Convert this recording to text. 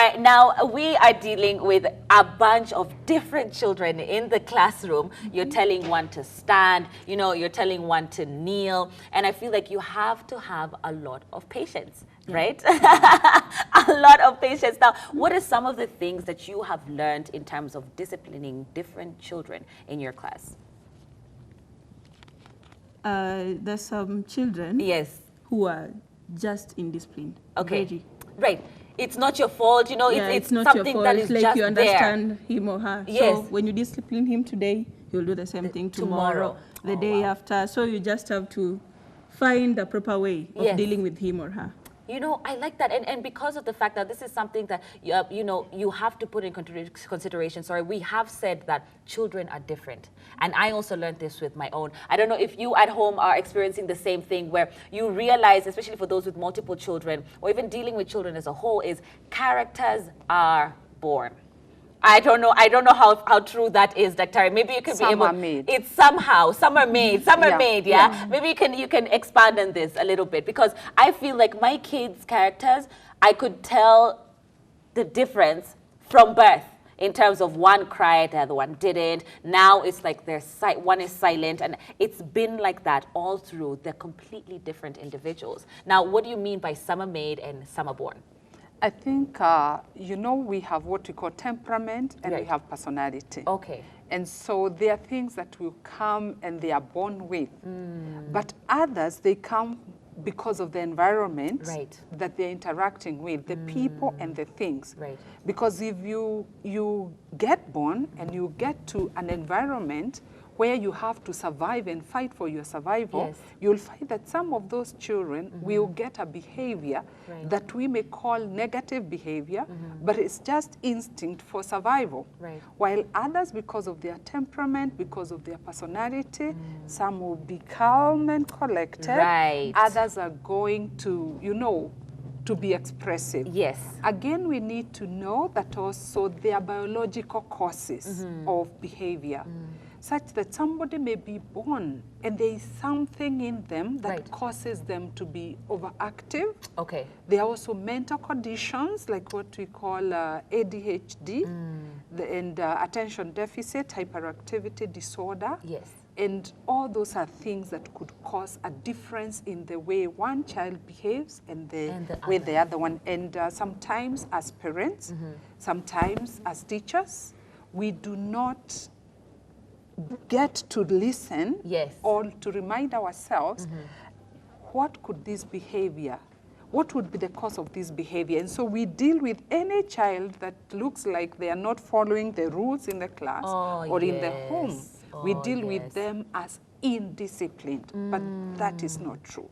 right, now we are dealing with a bunch of different children in the classroom. You're telling one to stand, you know, you're telling one to kneel, and I feel like you have to have a lot of patience, right? A lot of patience. Now, what are some of the things that you have learned in terms of disciplining different children in your class? There's some children who are just indisciplined. Okay. Right. It's not your fault, you know, it's not something your fault. that is like just you understand him or her. Yes. So when you discipline him today, he'll do the same thing tomorrow, the day after. So you just have to find the proper way of dealing with him or her. You know, I like that. And because of the fact that this is something that, you know, you have to put in consideration. Sorry, we have said that children are different. And I also learned this with my own. I don't know if you at home are experiencing the same thing, where you realize, especially for those with multiple children, or even dealing with children as a whole, is characters are born. I don't know how true that is, Dr. Maybe you could be able. Made. It's somehow some are made. Yeah. Maybe you can expand on this a little bit, because I feel like my kids' characters, I could tell the difference from birth in terms of one cried, the other one didn't. Now it's like one is silent, and it's been like that all through. They're completely different individuals. Now, what do you mean by some are made and some are born? I think, you know, we have what we call temperament and we have personality. Okay. And so there are things that will come and they are born with. But others, they come because of the environment that they're interacting with, the people and the things. Right. Because if you get born and you get to an environment where you have to survive and fight for your survival, you'll find that some of those children will get a behavior that we may call negative behavior, but it's just instinct for survival. While others, because of their temperament, because of their personality, some will be calm and collected. Others are going to, you know, to be expressive. Again, we need to know that also there are biological causes of behavior, such that somebody may be born and there is something in them that causes them to be overactive. Okay. There are also mental conditions like what we call ADHD and attention deficit hyperactivity disorder. And all those are things that could cause a difference in the way one child behaves and the way the other one. And sometimes as parents, sometimes as teachers, we do not get to listen or to remind ourselves what could this behavior, what would be the cause of this behavior. And so we deal with any child that looks like they are not following the rules in the class or in the home. We deal with them as indisciplined, but that is not true.